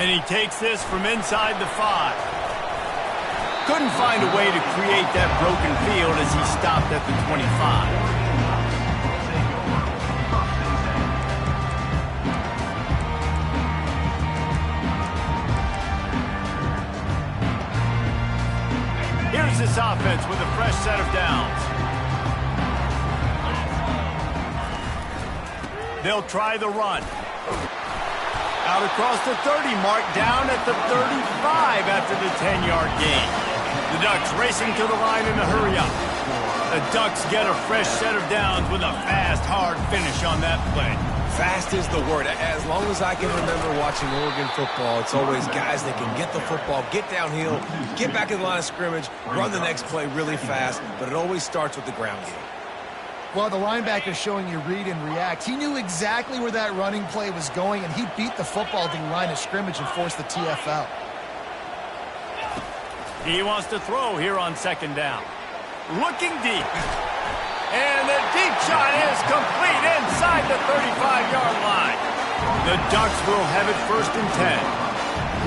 And he takes this from inside the 5. Couldn't find a way to create that broken field as he stopped at the 25. Here's this offense with a fresh set of downs. They'll try the run. Out across the 30 mark, down at the 35 after the 10-yard gain. The Ducks racing to the line in a hurry-up. The Ducks get a fresh set of downs with a fast, hard finish on that play. Fast is the word. As long as I can remember watching Oregon football, it's always guys that can get the football, get downhill, get back in the line of scrimmage, run the next play really fast, but it always starts with the ground game. Well, the linebacker showing you read and react. He knew exactly where that running play was going, and he beat the football to the line of scrimmage and forced the TFL. He wants to throw here on second down. Looking deep. And the deep shot is complete inside the 35-yard line. The Ducks will have it first and 10.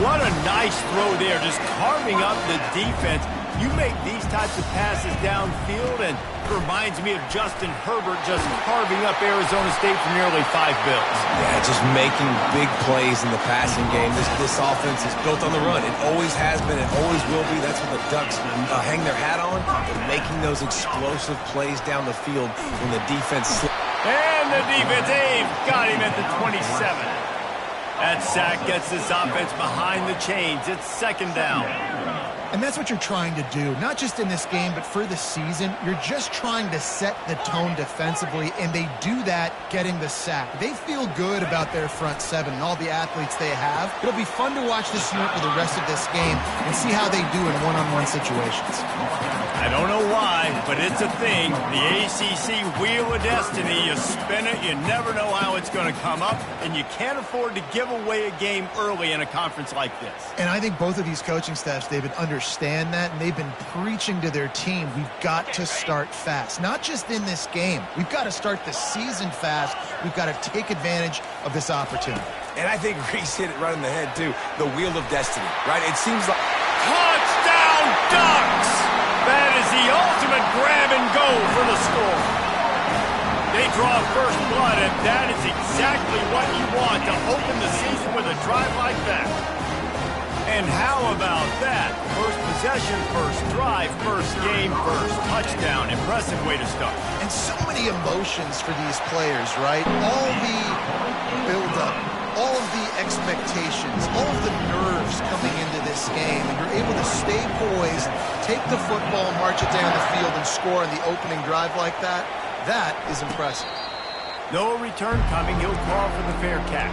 What a nice throw there, just carving up the defense. You make these types of passes downfield, and it reminds me of Justin Herbert just carving up Arizona State for nearly 5 bills. Yeah, just making big plays in the passing game. This offense is built on the run. It always has been. It always will be. That's what the Ducks hang their hat on. They're making those explosive plays down the field when the defense And the defense, Abe got him at the 27. That sack gets this offense behind the chains. It's second down. And that's what you're trying to do, not just in this game, but for the season. You're just trying to set the tone defensively, and they do that getting the sack. They feel good about their front seven and all the athletes they have. It'll be fun to watch this unit for the rest of this game and see how they do in one-on-one situations. I don't know why, but it's a thing. The ACC Wheel of Destiny, you spin it, you never know how it's going to come up, and you can't afford to give away a game early in a conference like this. And I think both of these coaching staffs, David, understand that, and they've been preaching to their team, we've got to start fast. Not just in this game. We've got to start the season fast. We've got to take advantage of this opportunity. And I think Reese hit it right in the head, too. The Wheel of Destiny, right? It seems like... Touchdown, Ducks! That is the ultimate grab and go for the score. They draw first blood, and that is exactly what you want to open the season with a drive like that. And how about that? First possession, first drive, first game, first touchdown. Impressive way to start. And so many emotions for these players, right? All the build-up, all of the expectations, all of the nerves coming into this game, and you're able to stay poised, take the football, march it down the field, and score on the opening drive like that. That is impressive. No return coming. He'll call for the fair catch.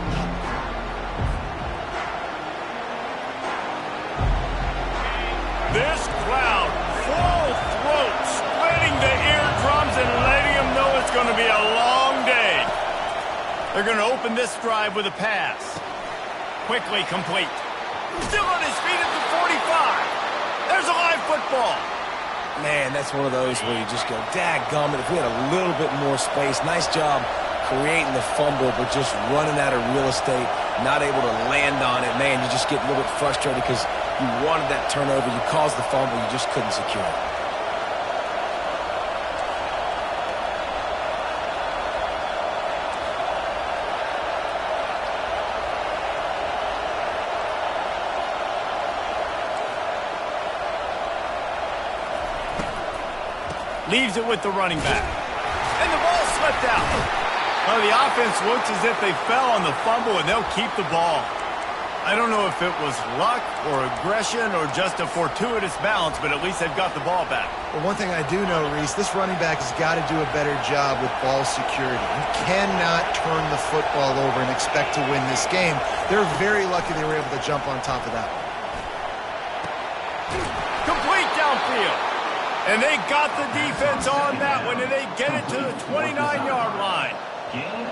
This crowd, full throat, splitting the eardrums and letting them know it's going to be a long day. They're going to open this drive with a pass. Quickly complete. Still on his feet at the 45. There's a live football. Man, that's one of those where you just go, dadgummit, if we had a little bit more space. Nice job creating the fumble, but just running out of real estate, not able to land on it. Man, you just get a little bit frustrated because you wanted that turnover. You caused the fumble. You just couldn't secure it. Leaves it with the running back. And the ball slipped out. Well, the offense looks as if they fell on the fumble, and they'll keep the ball. I don't know if it was luck or aggression or just a fortuitous bounce, but at least they've got the ball back. Well, one thing I do know, Reese, this running back has got to do a better job with ball security. You cannot turn the football over and expect to win this game. They're very lucky they were able to jump on top of that. Complete downfield. And they got the defense on that one, and they get it to the 29-yard line.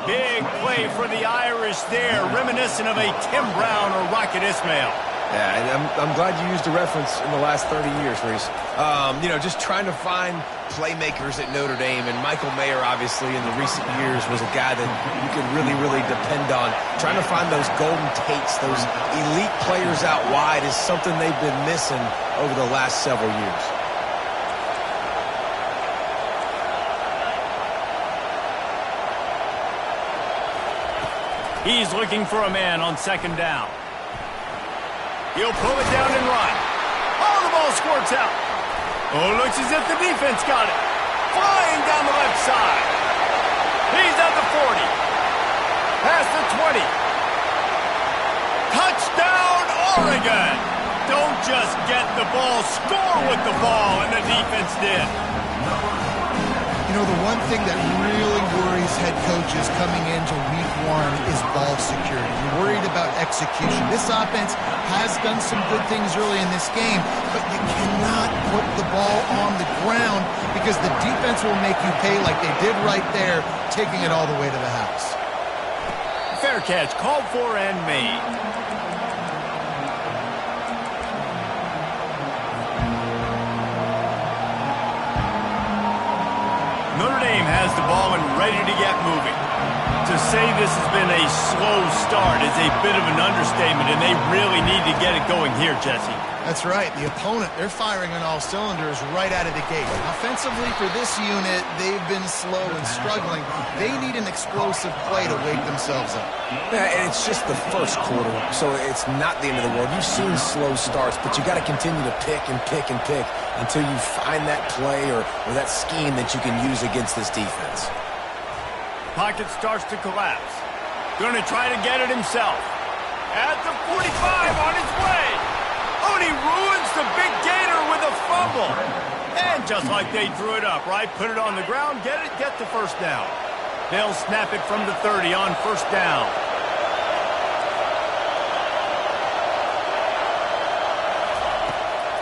Big play for the Irish there, reminiscent of a Tim Brown or Rocket Ismail. Yeah, and I'm glad you used a reference in the last 30 years, Reese. You know, just trying to find playmakers at Notre Dame, and Michael Mayer, obviously, in the recent years was a guy that you could really, really depend on. Trying to find those golden takes, those elite players out wide is something they've been missing over the last several years. He's looking for a man on second down. He'll pull it down and run. Oh, the ball squirts out. Oh, looks as if the defense got it. Flying down the left side. He's at the 40. Past the 20. Touchdown, Oregon. Don't just get the ball, score with the ball, and the defense did. You know, the one thing that really worries head coaches coming into week one is ball security. You're worried about execution. This offense has done some good things early in this game, but you cannot put the ball on the ground because the defense will make you pay like they did right there, taking it all the way to the house. Fair catch, called for and made. Notre Dame has the ball and ready to get moving. To say this has been a slow start is a bit of an understatement, and they really need to get it going here, Jesse. That's right. The opponent, they're firing on all cylinders right out of the gate. Offensively, for this unit, they've been slow and struggling. They need an explosive play to wake themselves up. Yeah, and it's just the first quarter, so it's not the end of the world. You've seen slow starts, but you got to continue to pick and pick and pick until you find that play or that scheme that you can use against this defense. Pocket starts to collapse. Going to try to get it himself. At the 45 on his way. Oh, and he ruins the big gator with a fumble. And just like they threw it up, right? Put it on the ground, get the first down. They'll snap it from the 30 on first down.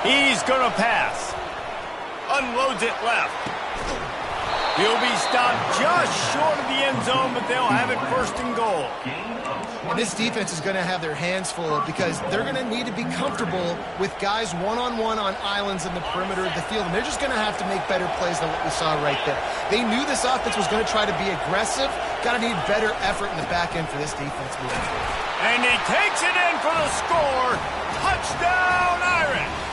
He's going to pass. Unloads it left. He'll be stopped just short of the end zone, but they'll have it first and goal. And this defense is going to have their hands full because they're going to need to be comfortable with guys one-on-one on islands in the perimeter of the field. And they're just going to have to make better plays than what we saw right there. They knew this offense was going to try to be aggressive. Got to need better effort in the back end for this defense moving forward. And he takes it in for the score. Touchdown, Irish.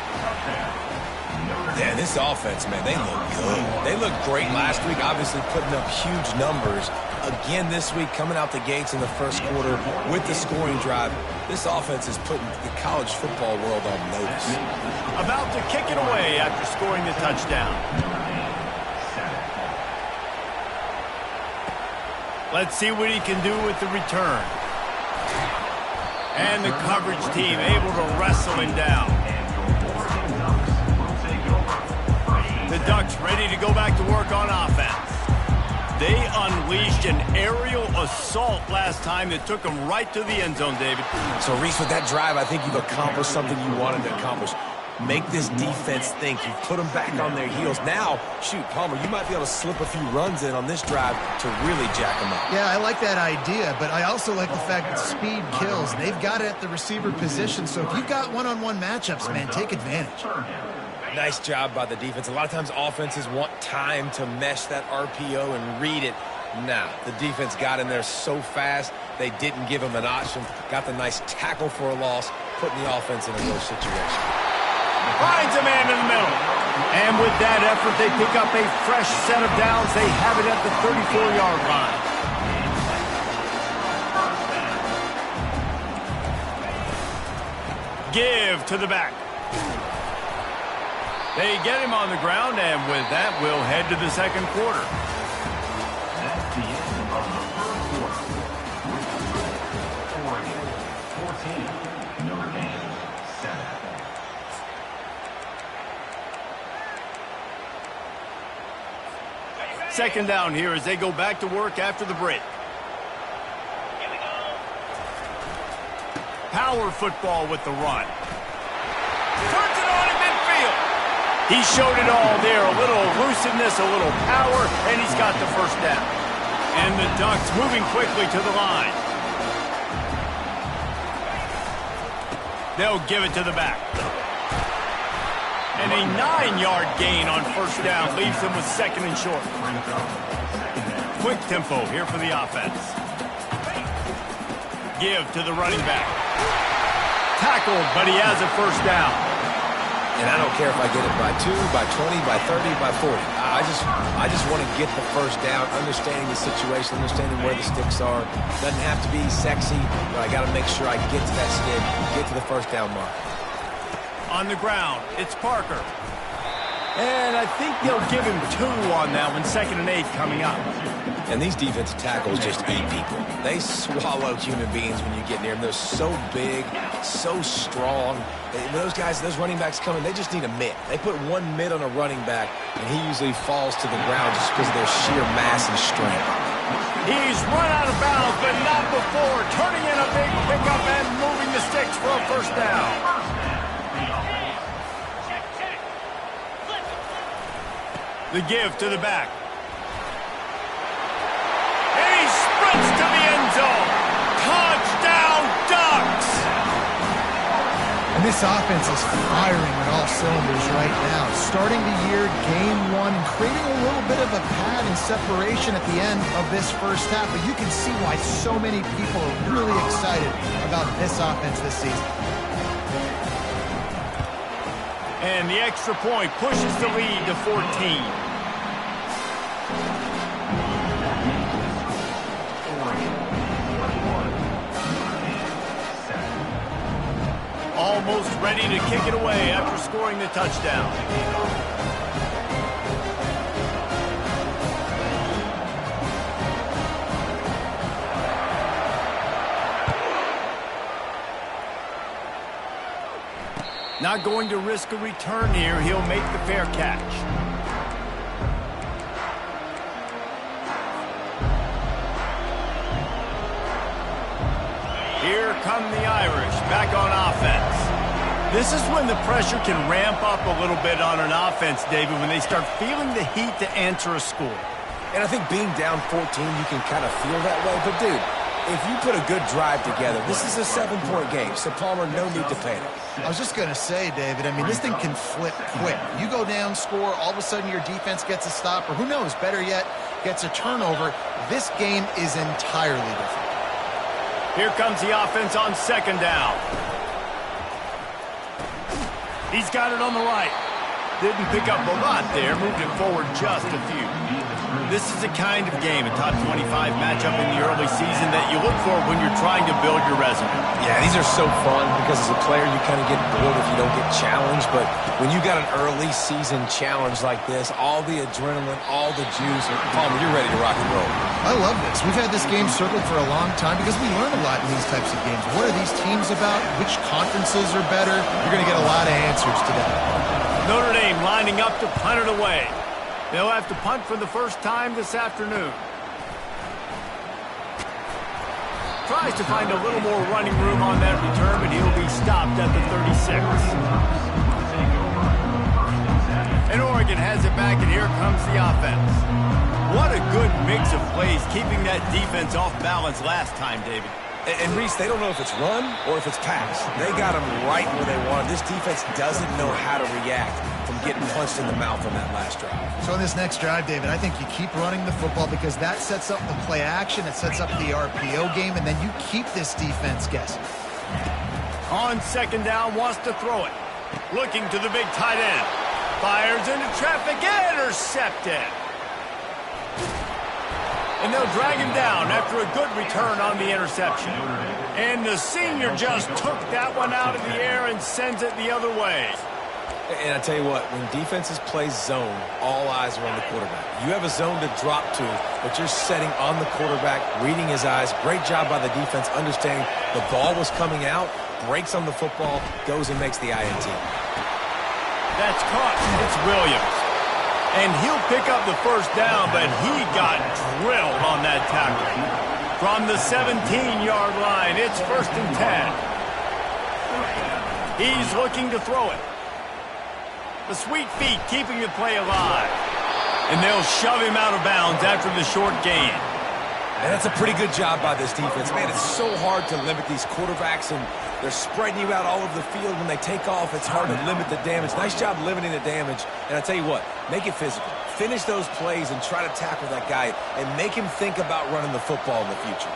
Yeah, this offense, man, they look good. They looked great last week, obviously putting up huge numbers. Again this week, coming out the gates in the first quarter with the scoring drive. This offense is putting the college football world on notice. About to kick it away after scoring the touchdown. Let's see what he can do with the return. And the coverage team able to wrestle him down. The Ducks ready to go back to work on offense. They unleashed an aerial assault last time that took them right to the end zone, David. So, Reese, with that drive, I think you've accomplished something you wanted to accomplish. Make this defense think. You've put them back on their heels. Now, shoot, Palmer, you might be able to slip a few runs in on this drive to really jack them up. Yeah, I like that idea, but I also like the fact that speed kills. They've got it at the receiver position, so if you've got one-on-one matchups, man, take advantage. Nice job by the defense. A lot of times offenses want time to mesh that RPO and read it. Nah, the defense got in there so fast, they didn't give him an option. Got the nice tackle for a loss, putting the offense in a worse situation. Finds a man in the middle. And with that effort, they pick up a fresh set of downs. They have it at the 34-yard line. Give to the back. They get him on the ground, and with that, we'll head to the second quarter. That's the end of the first quarter. Oregon 14, Notre Dame 7. Second down here as they go back to work after the break. Power football with the run. Turns it on in midfield. He showed it all there. A little elusiveness, a little power, and he's got the first down. And the Ducks moving quickly to the line. They'll give it to the back. And a 9-yard gain on first down leaves them with second and short. Quick tempo here for the offense. Give to the running back. Tackled, but he has a first down. And I don't care if I get it by 2, by 20, by 30, by 40. I just want to get the first down, understanding the situation, understanding where the sticks are. Doesn't have to be sexy, but I got to make sure I get to that stick, get to the first down mark. On the ground, it's Parker. And I think they'll give him 2 on that one, 2nd and 8 coming up. And these defensive tackles just eat people. They swallow human beings when you get near them. They're so big, so strong. When those guys, those running backs come in, they just need a mitt. They put 1 mitt on a running back, and he usually falls to the ground just because of their sheer mass and strength. He's run out of bounds, but not before. Turning in a big pickup and moving the sticks for a first down. The give to the back. And he sprints to the end zone. Touchdown, Ducks! And this offense is firing on all cylinders right now. Starting the year, game 1, and creating a little bit of a pad and separation at the end of this first half. But you can see why so many people are really excited about this offense this season. And the extra point pushes the lead to 14. Almost ready to kick it away after scoring the touchdown. Not going to risk a return here. He'll make the fair catch. Here come the Irish back on offense. This is when the pressure can ramp up a little bit on an offense, David, when they start feeling the heat to answer a score. And I think being down 14, you can kind of feel that way. But, dude, if you put a good drive together, this is a 7-point game, so Palmer, no need to panic. I was just going to say, David, I mean, this thing can flip quick. You go down, score, all of a sudden your defense gets a stop, or who knows, better yet, gets a turnover. This game is entirely different. Here comes the offense on 2nd down. He's got it on the right. Didn't pick up a lot there, moved it forward just a few. This is the kind of game, a top 25 matchup in the early season that you look for when you're trying to build your resume. Yeah, these are so fun because as a player you kind of get bored if you don't get challenged, but when you got an early season challenge like this, all the adrenaline, all the juice, Palmer, you're ready to rock and roll. I love this. We've had this game circled for a long time because we learn a lot in these types of games. What are these teams about? Which conferences are better? You're going to get a lot of answers today. Notre Dame lining up to punt it away. They'll have to punt for the first time this afternoon. Tries to find a little more running room on that return, but he'll be stopped at the 36. And Oregon has it back, and here comes the offense. What a good mix of plays, keeping that defense off balance last time, David. And Reese, they don't know if it's run or if it's pass. They got them right where they want. This defense doesn't know how to react from getting punched in the mouth on that last drive. So in this next drive, David, I think you keep running the football because that sets up the play action, it sets up the RPO game, and then you keep this defense guessing. On 2nd down, wants to throw it. Looking to the big tight end. Fires into traffic, intercepted. And they'll drag him down after a good return on the interception. And the senior just took that one out of the air and sends it the other way. And I tell you what, when defenses play zone, all eyes are on the quarterback. You have a zone to drop to, but you're setting on the quarterback, reading his eyes. Great job by the defense, understanding the ball was coming out, breaks on the football, goes and makes the INT. That's caught. It's Williams. And he'll pick up the first down, but he got drilled on that tackle. From the 17-yard line, it's 1st and 10. He's looking to throw it. The sweet feet keeping the play alive. And they'll shove him out of bounds after the short gain. And that's a pretty good job by this defense. Man, it's so hard to limit these quarterbacks, and They're spreading you out all over the field. When they take off, it's hard to limit the damage. Nice job limiting the damage. And I tell you what, make it physical. Finish those plays and try to tackle that guy and make him think about running the football in the future.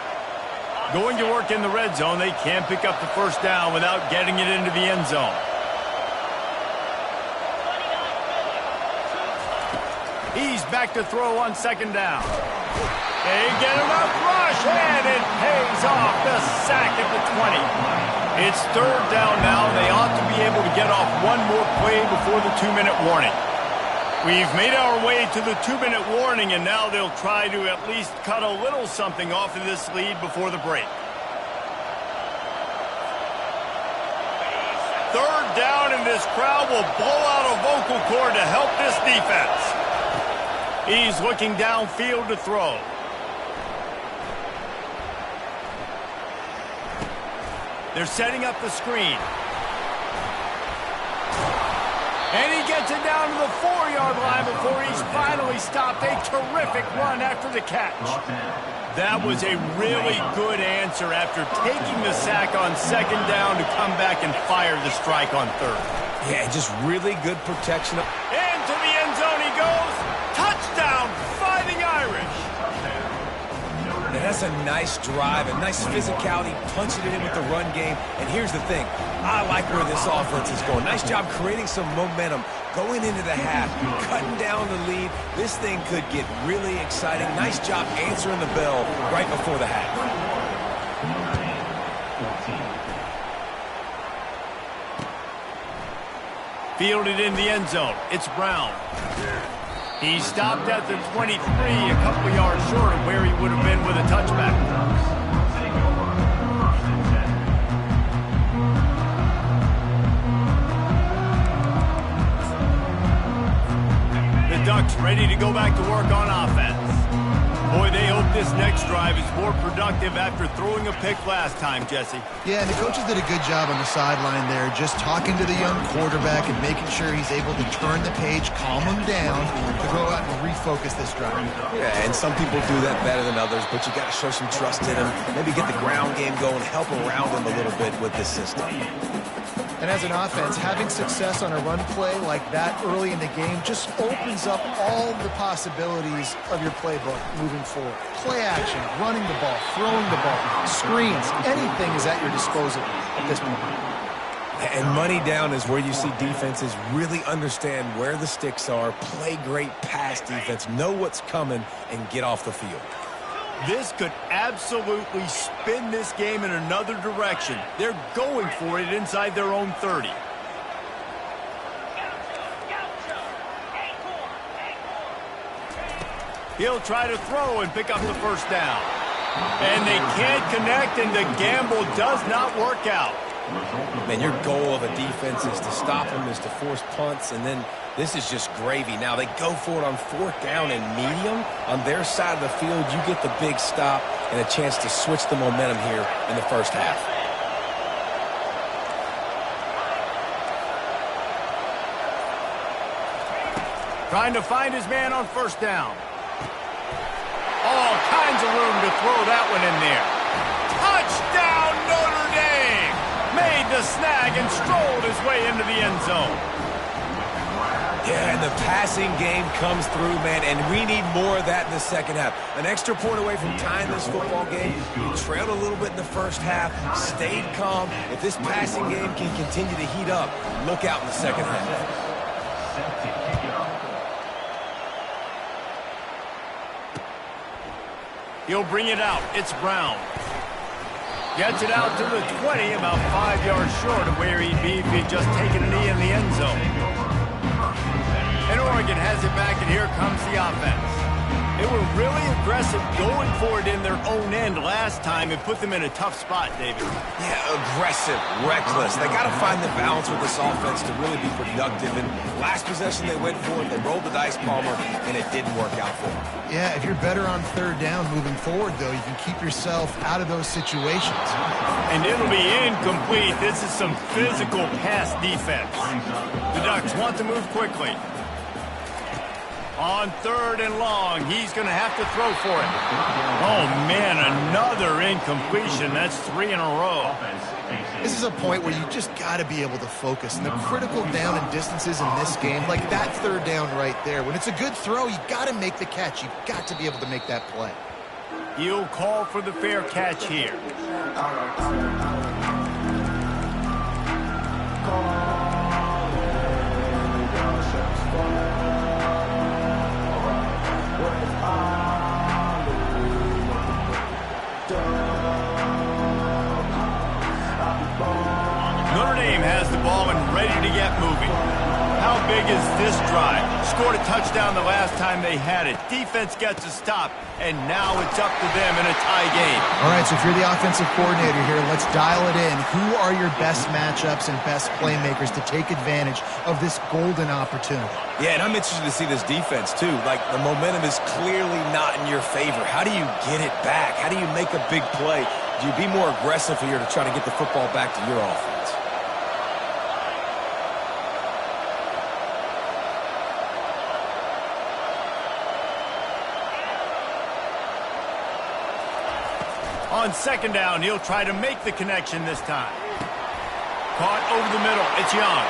Going to work in the red zone, they can't pick up the first down without getting it into the end zone. He's back to throw on second down. They get enough rush, and it pays off. The sack at the 20. It's third down now. They ought to be able to get off one more play before the 2-minute warning. We've made our way to the 2-minute warning, and now they'll try to at least cut a little something off of this lead before the break. Third down, and this crowd will blow out a vocal cord to help this defense. He's looking downfield to throw. They're setting up the screen. And he gets it down to the 4-yard line before he's finally stopped. A terrific run after the catch. That was a really good answer after taking the sack on second down to come back and fire the strike on third. Yeah, just really good protection. Into the end zone he goes. Touchdown, Fighting Irish. And that's a nice drive, a nice physicality, punching it in with the run game. And here's the thing. I like where this offense is going. Nice job creating some momentum, going into the half, cutting down the lead. This thing could get really exciting. Nice job answering the bell right before the half. Fielded in the end zone. It's Brown. He stopped at the 23, a couple yards short of where he would have been with a touchback. The Ducks ready to go back to work on offense. Boy, they hope this next drive is more productive after throwing a pick last time, Jesse. Yeah, and the coaches did a good job on the sideline there, just talking to the young quarterback and making sure he's able to turn the page, calm him down, to go out and refocus this drive. Yeah, and some people do that better than others, but you got to show some trust in him. Maybe get the ground game going, help around him a little bit with this system. And as an offense, having success on a run play like that early in the game just opens up all the possibilities of your playbook moving forward. Play action, running the ball, throwing the ball, screens, anything is at your disposal at this point. And money down is where you see defenses really understand where the sticks are, play great pass defense, know what's coming, and get off the field. This could absolutely spin this game in another direction. They're going for it inside their own 30. He'll try to throw and pick up the first down. And they can't connect, and the gamble does not work out. Man, your goal of a defense is to stop them, is to force punts, and then this is just gravy. Now they go for it on fourth down and medium. On their side of the field, you get the big stop and a chance to switch the momentum here in the first half. Trying to find his man on first down. All kinds of room to throw that one in there. Touchdown, Notre Dame! Made the snag and strolled his way into the end zone. Yeah, and the passing game comes through, man, and we need more of that in the second half. An extra point away from tying this football game. You trailed a little bit in the first half, stayed calm. If this passing game can continue to heat up, look out in the second half. He'll bring it out. It's Brown. Gets it out to the 20, about 5 yards short of where he'd be if he'd just taken a knee in the end zone. And Oregon has it back, and here comes the offense. They were really aggressive going for it in their own end last time and put them in a tough spot, David. Yeah, aggressive, reckless. They got to find the balance with this offense to really be productive. And last possession they went for it, they rolled the dice, Palmer, and it didn't work out for them. Yeah, if you're better on third down moving forward, though, you can keep yourself out of those situations. And it'll be incomplete. This is some physical pass defense. The Ducks want to move quickly. On third and long, he's going to have to throw for it. Oh, man, another incompletion. That's 3 in a row. This is a point where you just got to be able to focus. And the critical down and distances in this game, like that third down right there, when it's a good throw, you got to make the catch. You've got to be able to make that play. He'll call for the fair catch here. Notre Dame has the ball and ready to get moving. How big is this drive? Scored a touchdown the last time they had it. Defense gets a stop, and now it's up to them in a tie game. All right, so if you're the offensive coordinator here, let's dial it in. Who are your best matchups and best playmakers to take advantage of this golden opportunity? Yeah, and I'm interested to see this defense, too. Like, the momentum is clearly not in your favor. How do you get it back? How do you make a big play? Do you be more aggressive here to try to get the football back to your offense? On second down, he'll try to make the connection this time. Caught over the middle. It's Young.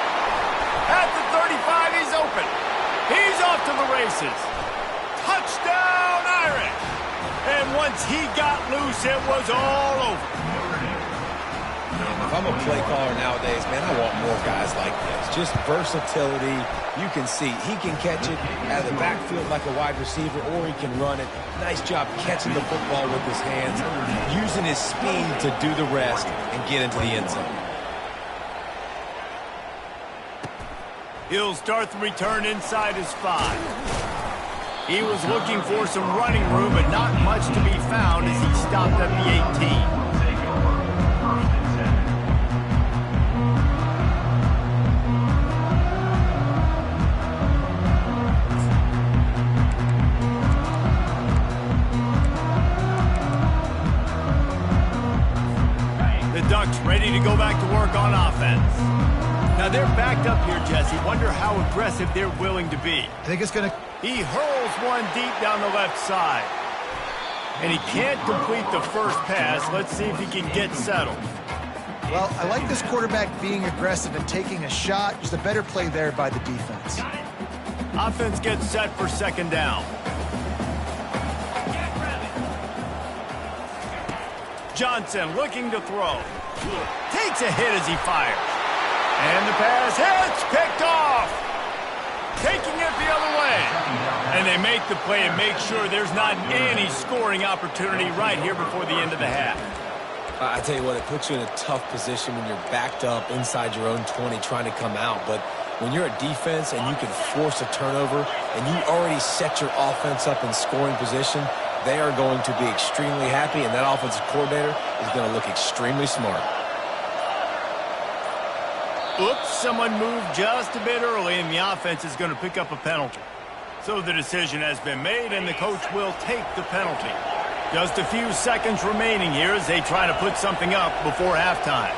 At the 35, he's open. He's off to the races. Touchdown, Irish. And once he got loose, it was all over. If I'm a play caller nowadays, man, I want more guys like this. Just versatility. You can see he can catch it out of the backfield like a wide receiver, or he can run it. Nice job catching the football with his hands, using his speed to do the rest and get into the end zone. He'll start the return inside his 5. He was looking for some running room, but not much to be found as he stopped at the 18. Ducks ready to go back to work on offense. Now they're backed up here, Jesse. Wonder how aggressive they're willing to be. I think it's going to... He hurls one deep down the left side. And he can't complete the first pass. Let's see if he can get settled. Well, I like this quarterback being aggressive and taking a shot. Just a better play there by the defense. Offense gets set for second down. Johnson looking to throw. Takes a hit as he fires. And the pass hits, picked off. Taking it the other way. And they make the play and make sure there's not any scoring opportunity right here before the end of the half. I tell you what, it puts you in a tough position when you're backed up inside your own 20 trying to come out. But when you're a defense and you can force a turnover and you already set your offense up in scoring position, they are going to be extremely happy, and that offensive coordinator is going to look extremely smart. Oops, someone moved just a bit early, and the offense is going to pick up a penalty. So the decision has been made, and the coach will take the penalty. Just a few seconds remaining here as they try to put something up before halftime.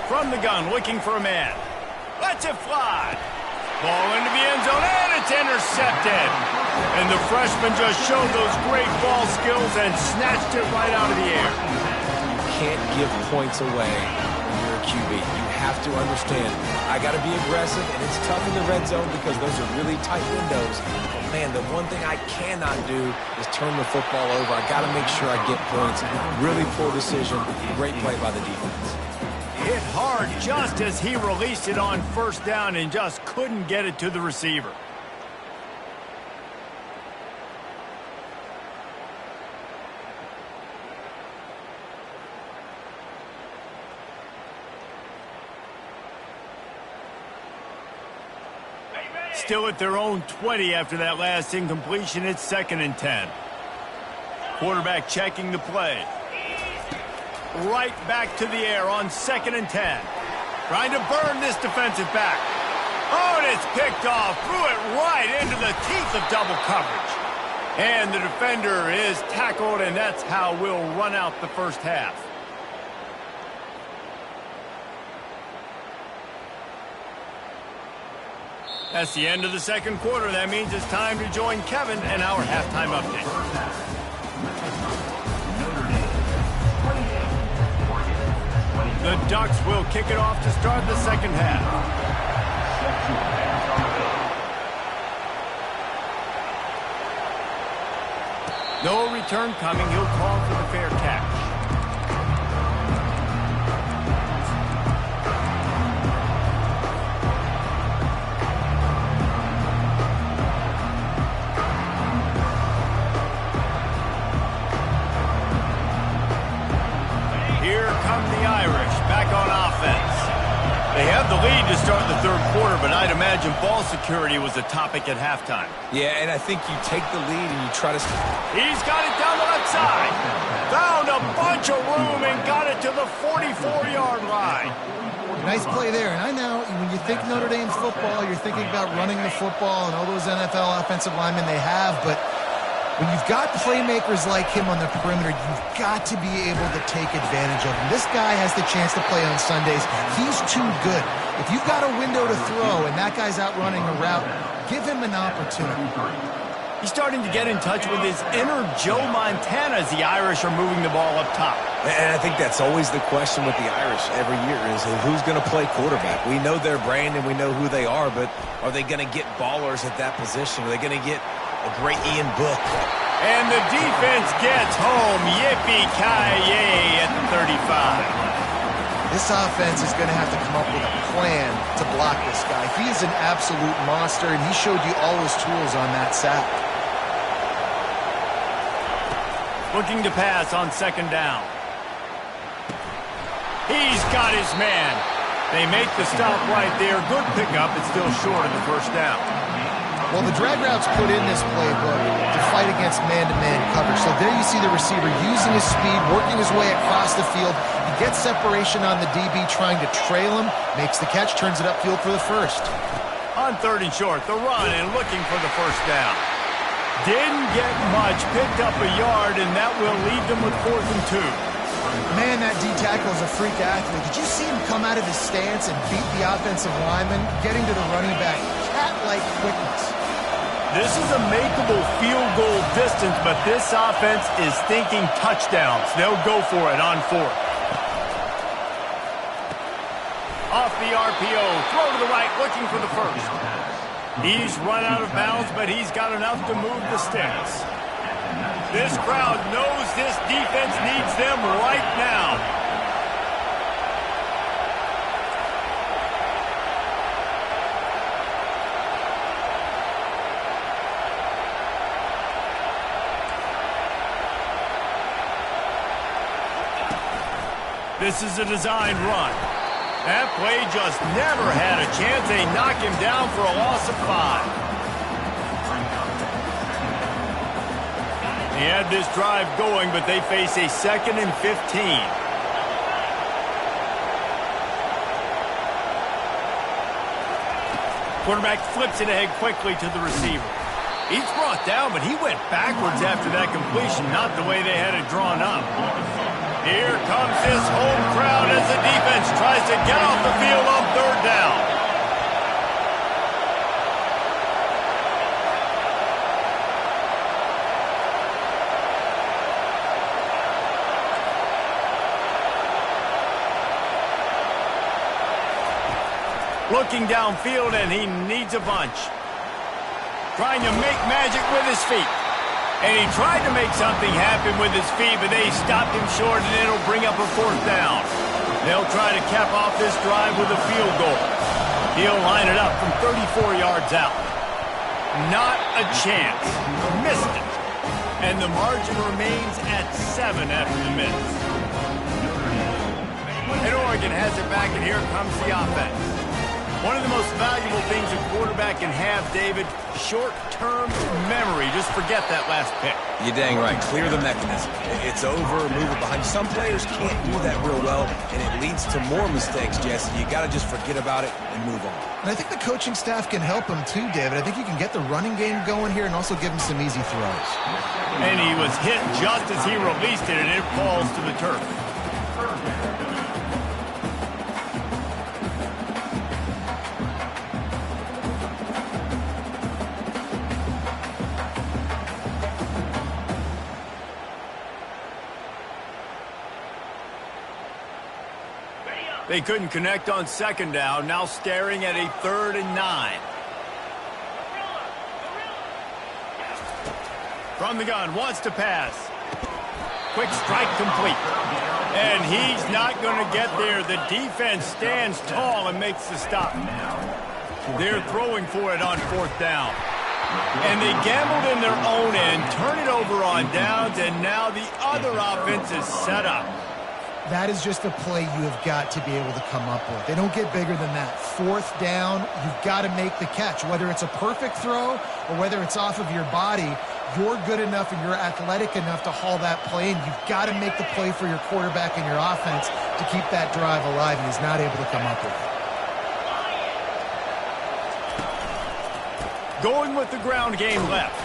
From the gun, looking for a man. Lets it fly. Ball into the end zone, and it's intercepted. And the freshman just showed those great ball skills and snatched it right out of the air. You can't give points away when you're a QB. You have to understand, I got to be aggressive, and it's tough in the red zone because those are really tight windows. But, man, the one thing I cannot do is turn the football over. I got to make sure I get points. Really poor decision. Great play by the defense. Hit hard just as he released it on first down and just couldn't get it to the receiver. Still at their own 20 after that last incompletion. It's 2nd and 10. Quarterback checking the play. Right back to the air on 2nd and 10. Trying to burn this defensive back. Oh, and it's picked off. Threw it right into the teeth of double coverage. And the defender is tackled, and that's how we'll run out the first half. That's the end of the second quarter. That means it's time to join Kevin and our halftime update. Notre Dame The Ducks will kick it off to start the second half. No return coming. He'll call for the fair catch. Here come the Irish back on offense. They have the lead to start the third quarter, but I'd imagine ball security was a topic at halftime. Yeah, and I think you take the lead and you try to... He's got it down the left side. Found a bunch of room and got it to the 44-yard line. Nice play there. And I know when you think Notre Dame football, you're thinking about running the football and all those NFL offensive linemen they have, but when you've got playmakers like him on the perimeter, you've got to be able to take advantage of him. This guy has the chance to play on Sundays. He's too good. If you've got a window to throw and that guy's out running a route, give him an opportunity. He's starting to get in touch with his inner Joe Montana as the Irish are moving the ball up top. And I think that's always the question with the Irish every year is who's going to play quarterback. We know their brand and we know who they are, but are they going to get ballers at that position? Are they going to get a great Ian Book? And the defense gets home. Yippee-ki-yay at the 35. This offense is going to have to come up with a plan to block this guy. He is an absolute monster, and he showed you all his tools on that sack. Looking to pass on second down. He's got his man. They make the stop right there. Good pickup. It's still short of the first down. Well, the drag route's put in this playbook to fight against man-to-man coverage. So there you see the receiver using his speed, working his way across the field. He gets separation on the DB, trying to trail him, makes the catch, turns it upfield for the first. On third and short, the run and looking for the first down. Didn't get much, picked up a yard, and that will leave them with 4th and 2. Man, that D-tackle is a freak athlete. Did you see him come out of his stance and beat the offensive lineman, getting to the running back? Cat-like quickness. This is a makeable field goal distance, but this offense is thinking touchdowns. They'll go for it on 4th. Off the RPO, throw to the right, looking for the first. He's run out of bounds, but he's got enough to move the sticks. This crowd knows this defense needs them right now. This is a designed run. That play just never had a chance. They knock him down for a loss of 5. He had this drive going, but they face a 2nd and 15. Quarterback flips it ahead quickly to the receiver. He's brought down, but he went backwards after that completion, not the way they had it drawn up. Here comes this home crowd as the defense tries to get off the field on 3rd down. Looking downfield, and he needs a bunch. Trying to make magic with his feet. And he tried to make something happen with his feet, but they stopped him short, and it'll bring up a 4th down. They'll try to cap off this drive with a field goal. He'll line it up from 34 yards out. Not a chance. Missed it. And the margin remains at 7 after the minutes. And Oregon has it back, and here comes the offense. One of the most valuable things a quarterback can have, David, short-term memory. Just forget that last pick. You're dang right. Clear the mechanism. It's over, move it behind. Some players can't do that real well, and it leads to more mistakes, Jesse. You got to just forget about it and move on. And I think the coaching staff can help him too, David. I think you can get the running game going here and also give him some easy throws. And he was hit just as he released it, and it falls to the turf. They couldn't connect on second down, now staring at a 3rd and 9. From the gun, wants to pass. Quick strike complete. And he's not going to get there. The defense stands tall and makes the stop. They're throwing for it on 4th down. And they gambled in their own end, turn it over on downs, and now the other offense is set up. That is just a play you have got to be able to come up with. They don't get bigger than that. 4th down, you've got to make the catch. Whether it's a perfect throw or whether it's off of your body, you're good enough and you're athletic enough to haul that play, and you've got to make the play for your quarterback and your offense to keep that drive alive, and he's not able to come up with it. Going with the ground game left.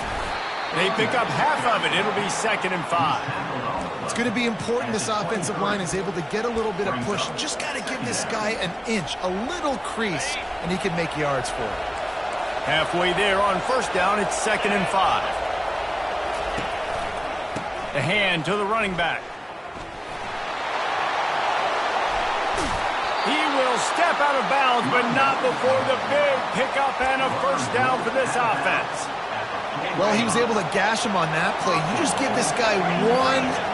They pick up half of it. It'll be 2nd and 5. It's going to be important this offensive line is able to get a little bit of push. Just got to give this guy an inch, a little crease, and he can make yards for it. Halfway there on 1st down, it's 2nd and 5. The hand to the running back. He will step out of bounds, but not before the big pickup and a 1st down for this offense. Well, he was able to gash him on that play. You just give this guy 1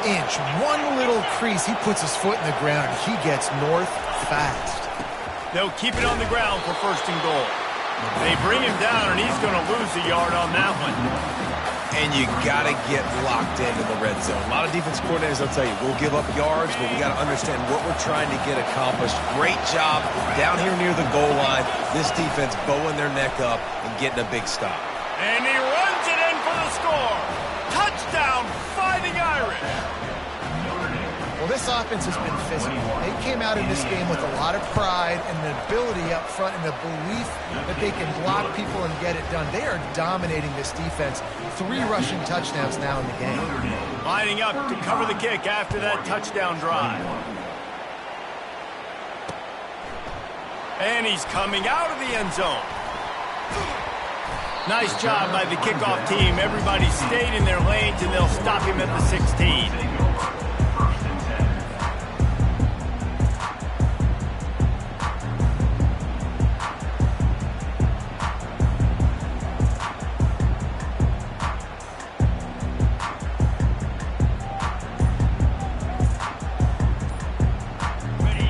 inch, one little crease. He puts his foot in the ground. He gets north fast. They'll keep it on the ground for 1st and goal. They bring him down, and he's going to lose a yard on that one. And you got to get locked into the red zone. A lot of defense coordinators will tell you, we'll give up yards, but we got to understand what we're trying to get accomplished. Great job down here near the goal line. This defense bowing their neck up and getting a big stop. And he runs it in for the score. Touchdown, Fighting Irish. Well, this offense has been physical. They came out in this game with a lot of pride and the ability up front and the belief that they can block people and get it done. They are dominating this defense. 3 rushing touchdowns now in the game. Lining up to cover the kick after that touchdown drive. And he's coming out of the end zone. Nice job by the kickoff team. Everybody stayed in their lanes, and they'll stop him at the 16.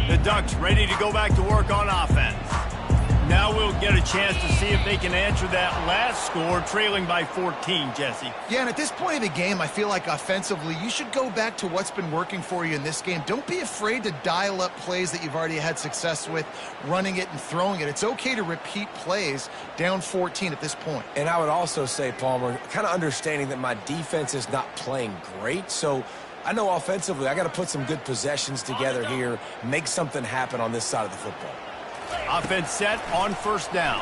The Ducks ready to go back to work on offense. Now we'll get a chance to see if they can answer that last score, trailing by 14, Jesse. Yeah, and at this point of the game, I feel like offensively, you should go back to what's been working for you in this game. Don't be afraid to dial up plays that you've already had success with, running it and throwing it. It's okay to repeat plays down 14 at this point. And I would also say, Palmer, kind of understanding that my defense is not playing great, so I know offensively I got to put some good possessions together here, make something happen on this side of the football. Offense set on 1st down.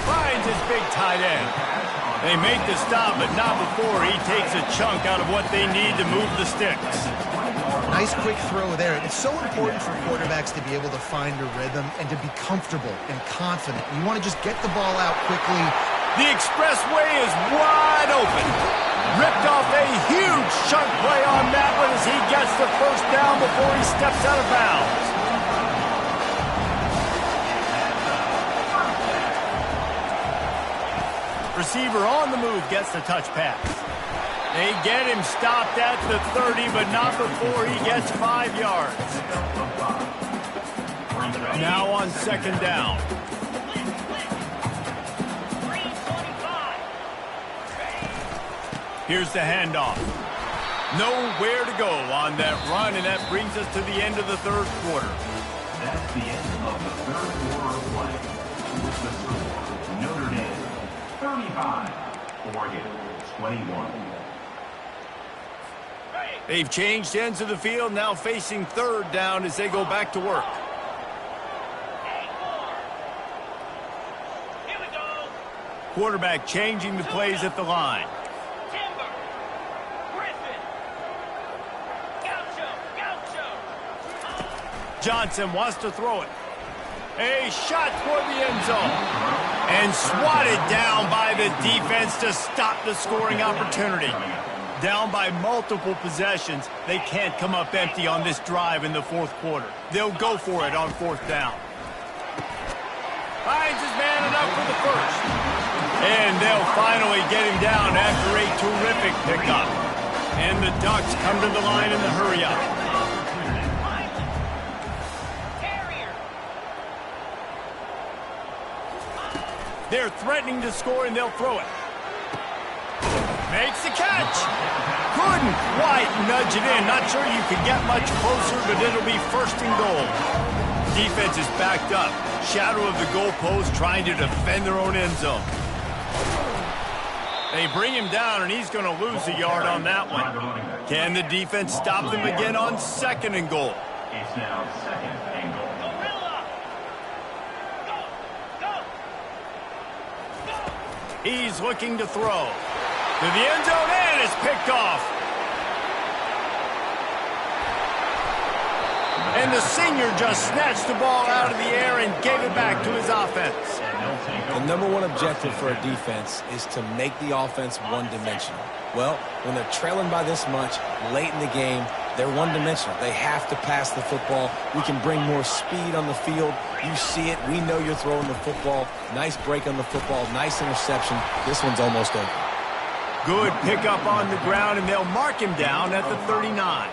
Finds his big tight end. They make the stop, but not before he takes a chunk out of what they need to move the sticks. Nice quick throw there. It's so important for quarterbacks to be able to find a rhythm and to be comfortable and confident. You want to just get the ball out quickly. The expressway is wide open. Ripped off a huge chunk play on that one as he gets the 1st down before he steps out of bounds. Receiver on the move gets the touch pass. They get him stopped at the 30, but not before he gets 5 yards. Now on 2nd down. Here's the handoff. Nowhere to go on that run, and that brings us to the end of the 3rd quarter. That's the end of the 3rd quarter of play. With the score, Notre Dame 35, Oregon 21. They've changed ends of the field, now facing 3rd down as they go back to work. Here we go. Quarterback changing the plays at the line. Timber. Griffin. Gaucho. Johnson wants to throw it. A shot toward the end zone. And swatted down by the defense to stop the scoring opportunity. Down by multiple possessions, they can't come up empty on this drive in the fourth quarter. They'll go for it on fourth down. Finds his man enough for the first. And they'll finally get him down after a terrific pickup. And the Ducks come to the line in the hurry-up. They're threatening to score, and they'll throw it. Makes the catch. Couldn't quite nudge it in. Not sure you could get much closer, but it'll be first and goal. Defense is backed up. Shadow of the goalpost, trying to defend their own end zone. They bring him down, and he's going to lose a yard on that one. Can the defense stop them again on second and goal? It's now second and goal. He's looking to throw. To the end zone, and it's picked off. And the senior just snatched the ball out of the air and gave it back to his offense. The number one objective for a defense is to make the offense one-dimensional. Well, when they're trailing by this much late in the game, they're one-dimensional. They have to pass the football. We can bring more speed on the field. You see it. We know you're throwing the football. Nice break on the football. Nice interception. This one's almost over. Good pickup on the ground, and they'll mark him down at the 39.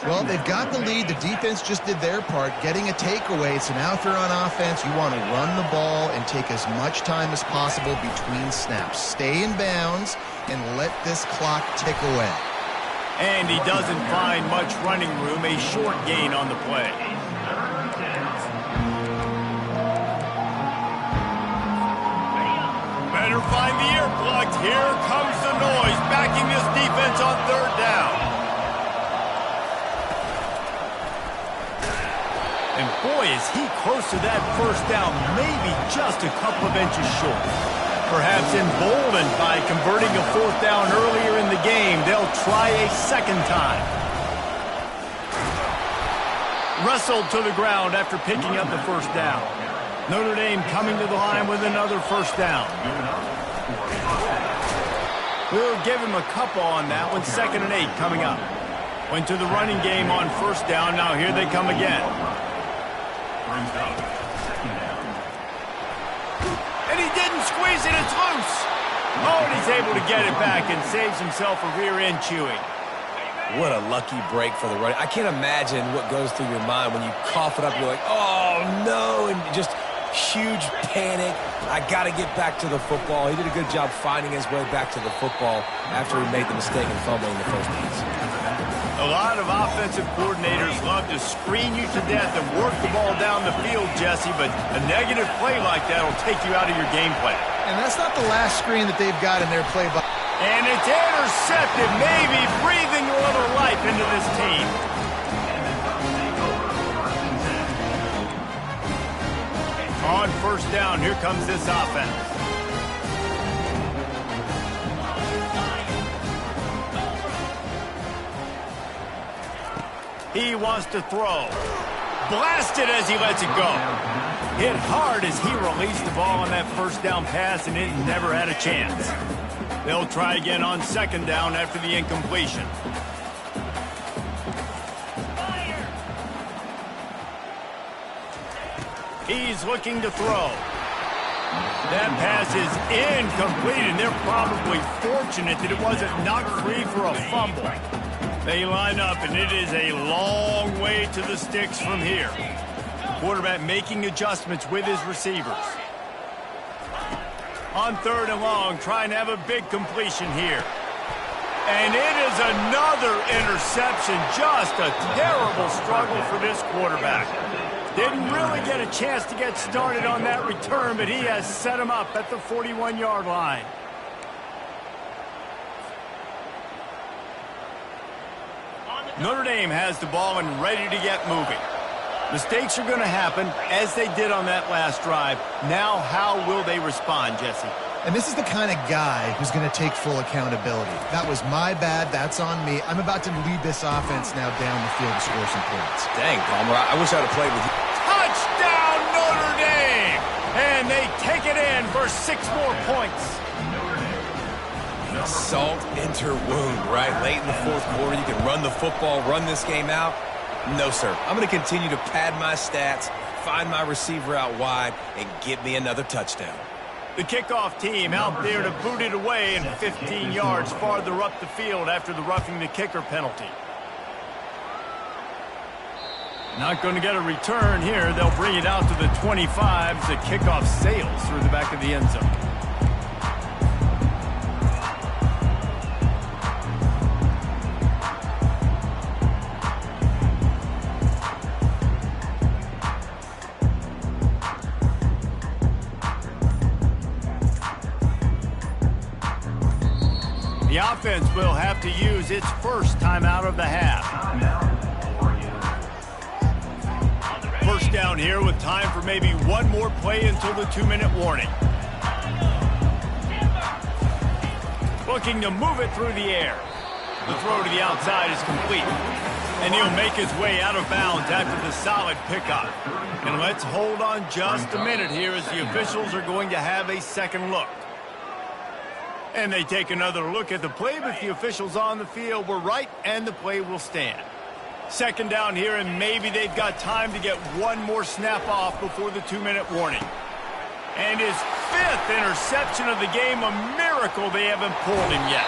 Well, they've got the lead. The defense just did their part, getting a takeaway. So now if they're on offense, you want to run the ball and take as much time as possible between snaps. Stay in bounds and let this clock tick away. And he doesn't find much running room, a short gain on the play. Better find the earplugs. Here comes the noise, backing this defense on third down. And boy, is he close to that first down, maybe just a couple of inches short. Perhaps emboldened by converting a fourth down earlier in the game, they'll try a second time. Wrestled to the ground after picking up the first down. Notre Dame coming to the line with another first down. We'll give him a couple on that one. 2nd and 8 coming up. Went to the running game on first down. Now here they come again. And he didn't squeeze it. It's loose. Oh, and he's able to get it back and saves himself a rear end chewing. What a lucky break for the running. I can't imagine what goes through your mind when you cough it up. You're like, oh, no, and just huge panic. I got to get back to the football. He did a good job finding his way back to the football after he made the mistake in fumbling the first piece. A lot of offensive coordinators love to screen you to death and work the ball down the field, Jesse, but a negative play like that will take you out of your game plan. And that's not the last screen that they've got in their play. And it's intercepted, maybe breathing a little life into this team. On first down, here comes this offense. He wants to throw. Blasted as he lets it go. Hit hard as he released the ball on that first down pass, and it never had a chance. They'll try again on second down after the incompletion. He's looking to throw. That pass is incomplete, and they're probably fortunate that it wasn't knocked free for a fumble. They line up, and it is a long way to the sticks from here. Quarterback making adjustments with his receivers. On third and long, trying to have a big completion here. And it is another interception. Just a terrible struggle for this quarterback. Didn't really get a chance to get started on that return, but he has set him up at the 41-yard line. Notre Dame has the ball and ready to get moving. Mistakes are going to happen, as they did on that last drive. Now, how will they respond, Jesse? And this is the kind of guy who's going to take full accountability. That was my bad. That's on me. I'm about to lead this offense now down the field to score some points. Dang, Palmer, I wish I'd have played with you. Touchdown, Notre Dame! And they take it in for 6 more points. Salt enter wound, right? Late in the fourth quarter, you can run the football, run this game out. No, sir. I'm going to continue to pad my stats, find my receiver out wide, and get me another touchdown. The kickoff team out there to boot it away and 15 yards farther up the field after the roughing the kicker penalty. Not going to get a return here. They'll bring it out to the 25 as the kickoff sails through the back of the end zone. The offense will have to use its first timeout of the half. First down here with time for maybe one more play until the 2-minute warning. Looking to move it through the air. The throw to the outside is complete. And he'll make his way out of bounds after the solid pickup. And let's hold on just a minute here as the officials are going to have a second look. And they take another look at the play, but the officials on the field were right, and the play will stand. Second down here, and maybe they've got time to get one more snap off before the 2-minute warning. And his 5th interception of the game, a miracle they haven't pulled him yet.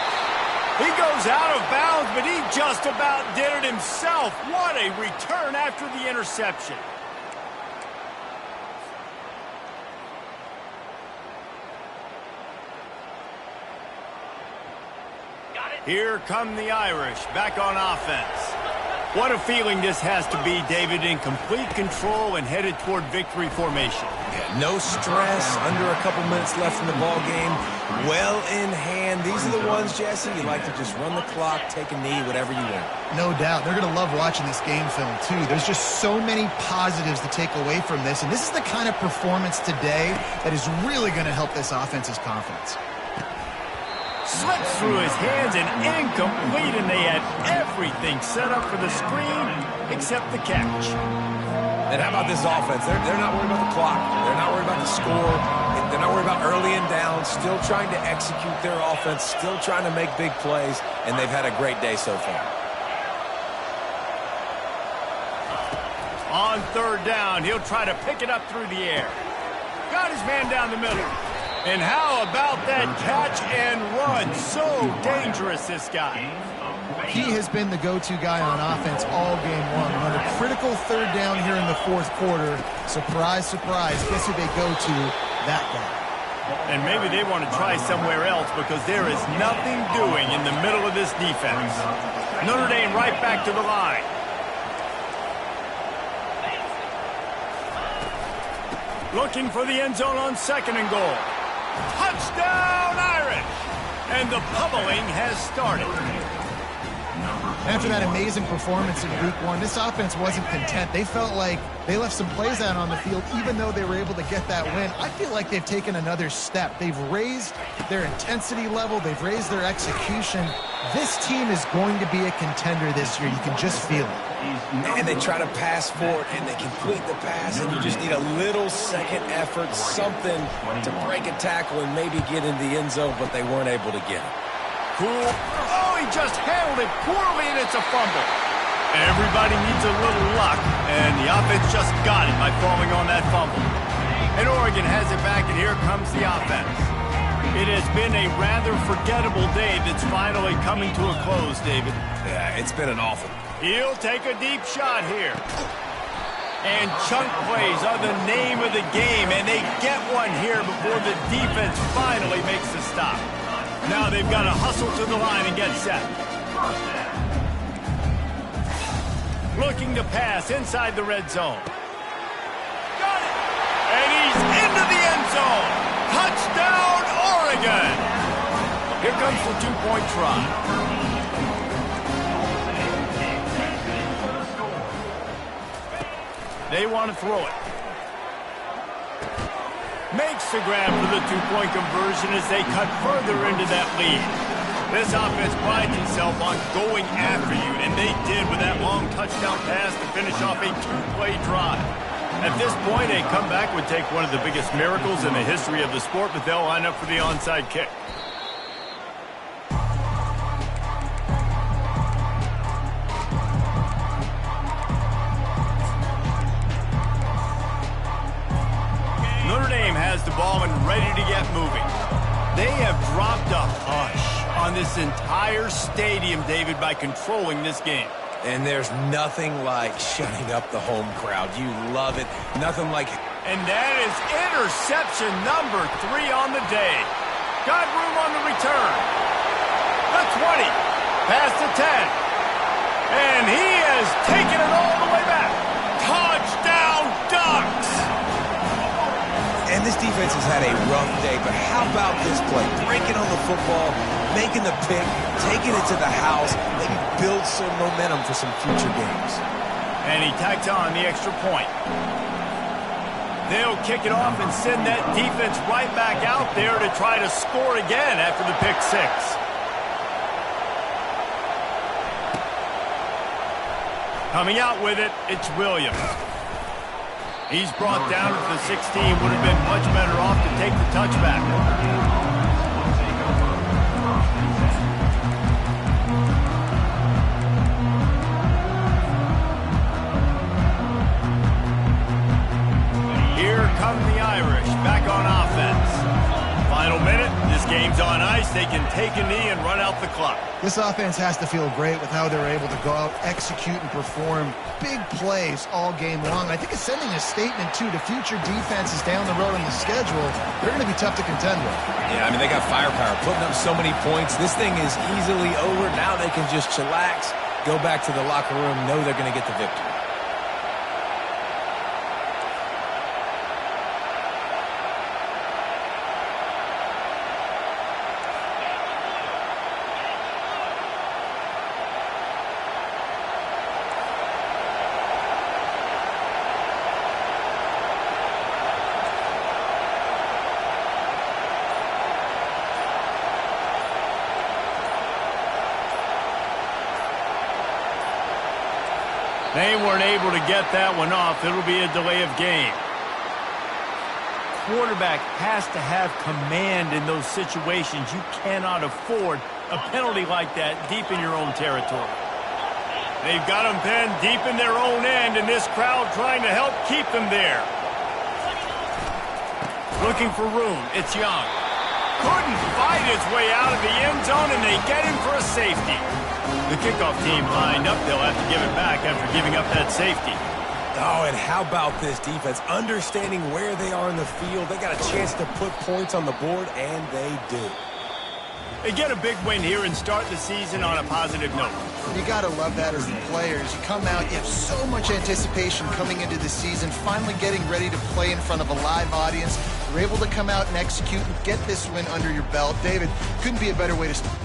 He goes out of bounds, but he just about did it himself. What a return after the interception. Here come the Irish, back on offense. What a feeling this has to be, David, in complete control and headed toward victory formation. Yeah, no stress, under a couple minutes left in the ball game, well in hand. These are the ones, Jesse, you like to just run the clock, take a knee, whatever you want. No doubt. They're going to love watching this game film, too. There's just so many positives to take away from this, and this is the kind of performance today that is really going to help this offense's confidence. Slips through his hands and incomplete, and they had everything set up for the screen except the catch. And how about this offense? They're not worried about the clock. They're not worried about the score. They're not worried about early and down. Still trying to execute their offense. Still trying to make big plays. And they've had a great day so far. On third down, he'll try to pick it up through the air. Got his man down the middle. And how about that catch and run? So dangerous, this guy. He has been the go-to guy on offense all game long. On a critical third down here in the fourth quarter, surprise, surprise, guess who they go to? That guy. And maybe they want to try somewhere else because there is nothing doing in the middle of this defense. Notre Dame right back to the line. Looking for the end zone on 2nd and goal. Touchdown, Irish! And the pummeling has started. After that amazing performance in Week 1, this offense wasn't content. They felt like they left some plays out on the field, even though they were able to get that win. I feel like they've taken another step. They've raised their intensity level. They've raised their execution. This team is going to be a contender this year. You can just feel it. And they try to pass for it, and they complete the pass, and you just need a little second effort, something to break a tackle and maybe get into the end zone, but they weren't able to get it. Cool. Oh, he just handled it poorly, and it's a fumble. Everybody needs a little luck, and the offense just got it by falling on that fumble. And Oregon has it back, and here comes the offense. It has been a rather forgettable day that's finally coming to a close, David. Yeah, it's been an awful. He'll take a deep shot here. And chunk plays are the name of the game, and they get one here before the defense finally makes the stop. Now they've got to hustle to the line and get set. Looking to pass inside the red zone. Got it! And he's into the end zone. Touchdown, Oregon! Here comes the two-point try. They want to throw it. Makes the grab for the two-point conversion as they cut further into that lead. This offense prides itself on going after you, and they did with that long touchdown pass to finish off a two-play drive. At this point, a comeback would take one of the biggest miracles in the history of the sport, but they'll line up for the onside kick. the ball and ready to get moving. They have dropped a hush on this entire stadium, David, by controlling this game. And there's nothing like shutting up the home crowd. You love it. Nothing like... And that is interception number 3 on the day. Got room on the return. The 20. Past the 10. And he has taken it all the way back. Touchdown, Ducks! And this defense has had a rough day, but how about this play? Breaking on the football, making the pick, taking it to the house, maybe build some momentum for some future games. And he tacks on the extra point. They'll kick it off and send that defense right back out there to try to score again after the pick 6. Coming out with it, it's Williams. He's brought down to the 16. Would have been much better off to take the touchback. Here come the Irish back on offense. Final minute, this game's on ice. They can take a knee and run out the clock. This offense has to feel great with how they're able to go out, execute, and perform big plays all game long. I think it's sending a statement, too, to future defenses down the road in the schedule. They're going to be tough to contend with. Yeah, I mean, they got firepower, putting up so many points. This thing is easily over. Now they can just chillax, go back to the locker room, know they're going to get the victory. They weren't able to get that one off. It'll be a delay of game. Quarterback has to have command in those situations. You cannot afford a penalty like that deep in your own territory. They've got them pinned deep in their own end, and this crowd trying to help keep them there. Looking for room. It's Young. Couldn't fight his way out of the end zone, and they get him for a safety. The kickoff team lined up. They'll have to give it back after giving up that safety. Oh, and how about this defense? Understanding where they are in the field. They got a chance to put points on the board, and they do. They get a big win here and start the season on a positive note. You got to love that as the players. You come out, you have so much anticipation coming into the season, finally getting ready to play in front of a live audience. You're able to come out and execute and get this win under your belt. David, couldn't be a better way to start.